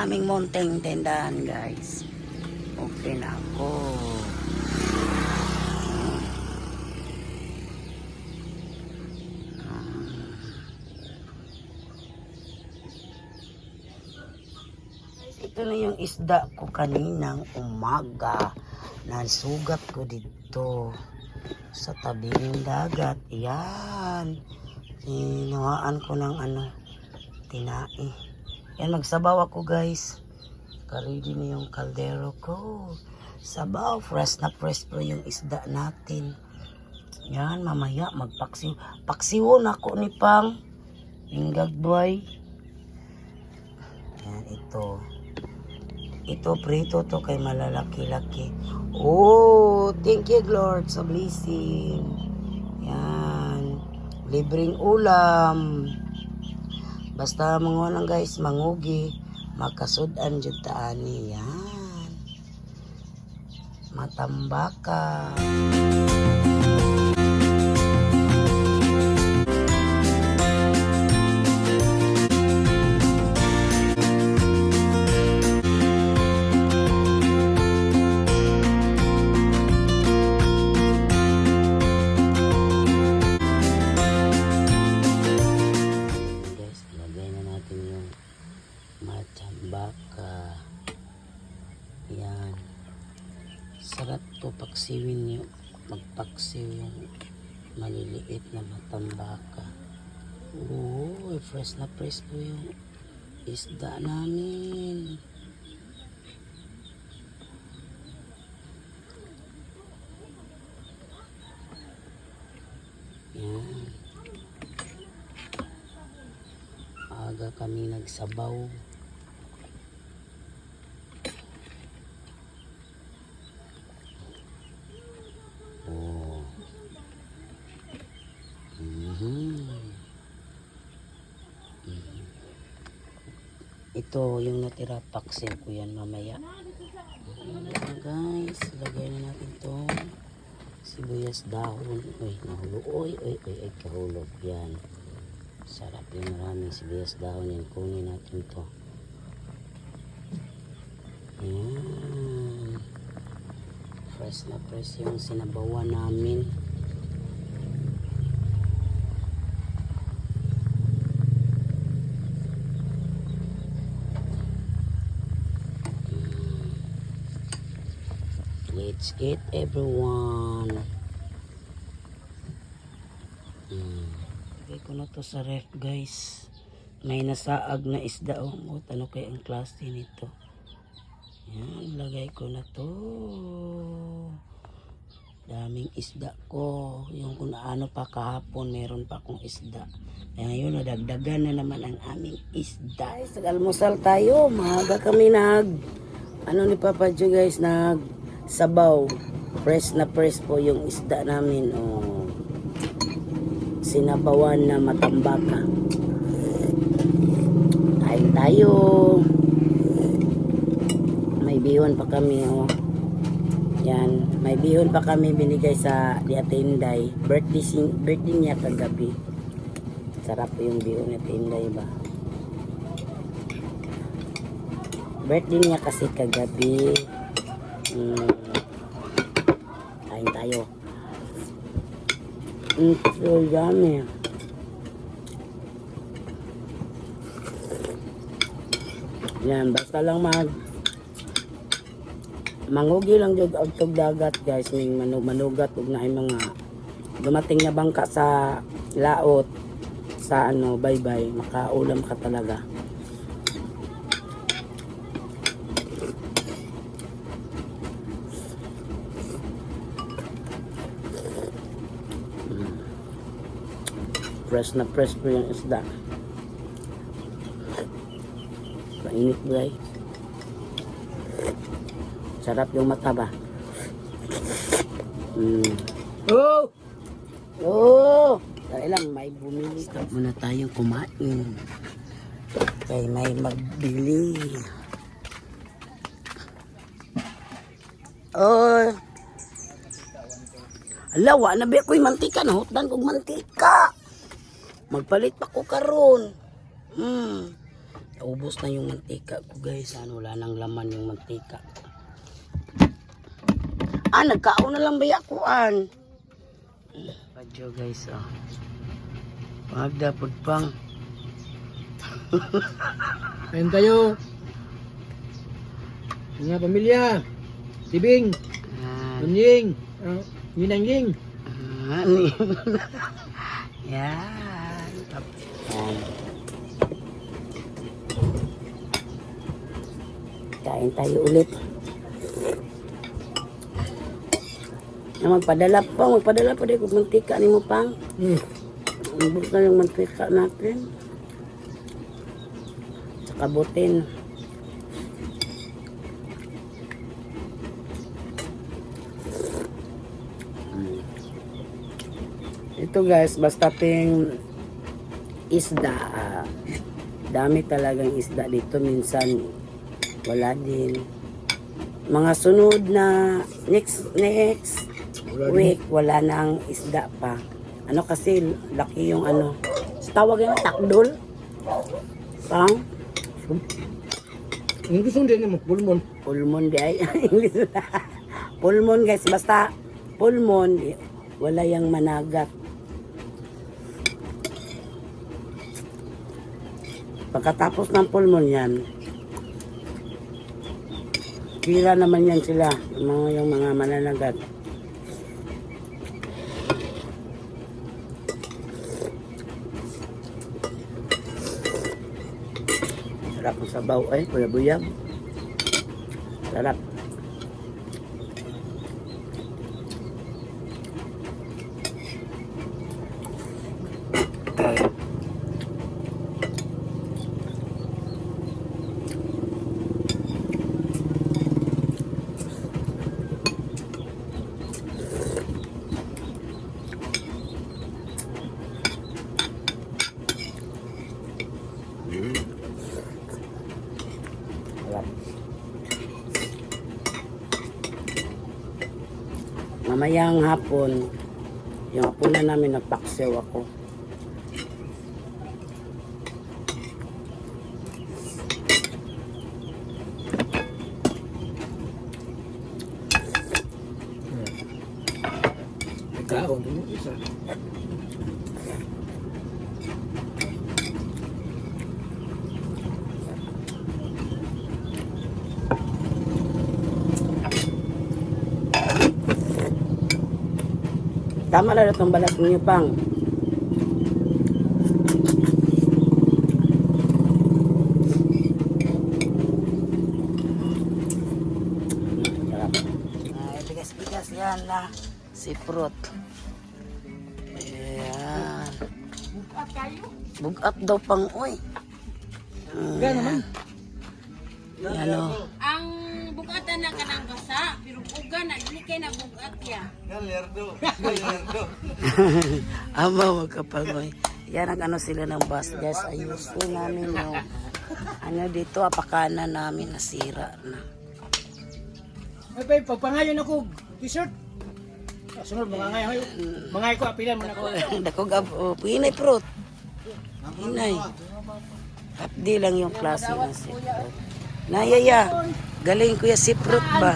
aming monteng tendahan, guys. Open ako. Ito na yung isda ko kaninang umaga. Nasugat ko dito sa tabing dagat. Yan. Hinawaan ko ng tinai. Yan, magsabaw ako, guys. Ready na yung kaldero ko. Sabaw, fresh na fresh po yung isda natin. Yan, mamaya magpaksiw. Paksiwon ako ni Pang. Inggag boy. Yan, ito. Ito, prito to kay malalaki-laki. Oh, thank you, Lord, sa blessing. Yan. Libreng ulam. Basta mga lang, guys, mangugi. Makasudan jud taani. Yan. Matambaka. Matambaka. Yan. Sarap to paksiwin nyo. Magpaksiw yung maliliit na matambaka. Oh, fresh na fresh po yung isda namin. Yan. Aga kami nagsabaw. Oh. Ito yung natira, paksiw ko yan mamaya. Guys, lagay na natin itong sibuyas dahon. Uy, nahulog. Uy, kahulog. Yan. Sarap yung maraming sibuyas dahon yan. Kunin natin ito. Yan. Fresh na fresh yung sinabawan namin. Let's eat, everyone. Lagay ko na to sa ref, guys. May nasaag na isda. Oh, ano kaya ang klase nito? Yan, lagay ko na to. Daming isda ko. Yung kung ano pa kahapon, meron pa akong isda. Kaya ngayon, nadagdagan na naman ang aming isda. Almusal tayo. Maaga kami ni Papa Jo, guys, sabaw. Fresh na fresh po yung isda namin. Oh. Sinabawan na matambaka. Kain tayo. May bihon pa kami. Oh. Yan. May bihon pa kami binigay sa Diatinday. Birthday niya kagabi. Sarap yung bihon ni Tinday ba? Birthday niya kasi kagabi. Kain tayo. So yummy. Yan, basta lang mangugi lang jud og tug dagat, guys. Ning manugat ug naay mga dumating na bangka sa laot sa baybay, makaulam ka talaga. Fresh na fresh po yung isda. Mainit, guys. Sarap yung mata ba? Oh! Dahil lang, may bumili. Stop muna tayong kumain. Kaya may magbili. Oh! Alawa, nabi ako'y mantika. Nahutdan kong mantika. Magpalit pa ko karon. Ubos na yung mantika ko guys. Ano, wala nang laman yung mantika ko. Nagkaon na lang ba yakuan? Radyo guys, oh. Magdapod pang. Ayun tayo. Mga pamilya. Tibing. Unying. Yinangying. Yan. Yan. Kain tayo ulit. Magpadala pa din kung mantika ni mo pang. Ubus na yung mantika natin. Tsaka butin. Ito guys, basta ting isda. Dami talagang isda dito. Minsan wala din. Mga sunod na next week, wala nang isda pa. Ano kasi, laki yung ano. Tawag yung takdol. Pang? Ang gusto din mo, pulmon. Pulmon di ay. Pulmon guys, basta pulmon, wala yung managat. Pagkatapos ng pulmon yan, kira naman yan sila, yung mga mananagat. Sarap ang sabaw ay, kuya buyab. Sarap. Sarap. Mamayang hapon, yung hapunan namin nagpaksiw ako. Ikaw, isa. Tama na itong balat niyo pang. Sarap. Bigas-bigas yan na siprot. Ayan. Bukat kayo? Bugat daw pang uy. Kaya naman. Ano? Ang bukatan na kanang basa, pero uga na, dili kay na bukat ya. Ama magkapangoy. Yan ang ano sila ng bus. Guys, ayusin namin yung ano dito, apakana namin nasira na. Ay, babe, pagpangayon ako, t-shirt. Sunod, mangangayon. Mangay ko, apilan mo na ko. Dakog pinay prot. Pinay. Kapdi lang yung klase ng siprot. Nayaya. Galing kuya siprot ba?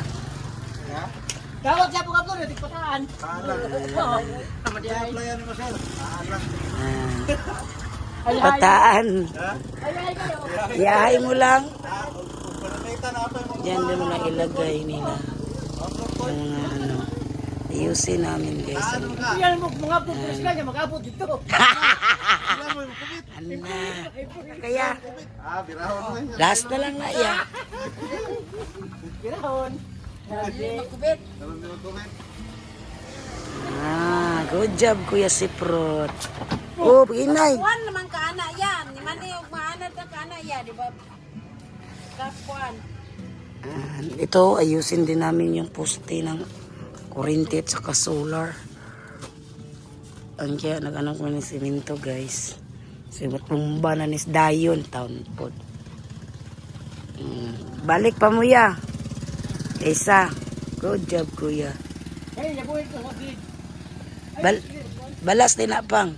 Tawag siya po ka po, natik pataan. Pataan. Yahay mo lang. Diyan din mo na ilagay nila. Yung mga ano. Ayusin namin guys. Yan mo, mga po, sila niya mag-abot dito. Ano na. Kaya. Last na lang na ya. Kirahon. Makubit. Good job kuya siprot. Oh, inay. Kuan naman ka ana yan. Ni man yung maanad na ka ana ya, di ba? Kapuan. Ito, ayusin din namin yung poste ng kuryente at saka solar. Ang kaya nag-anong ko ng simento guys. Sibat tumba na nis dayon taon po. Balik pa mo ya. Isa. Good job kuya. Hey, yabuhin ko. Balas din na pang.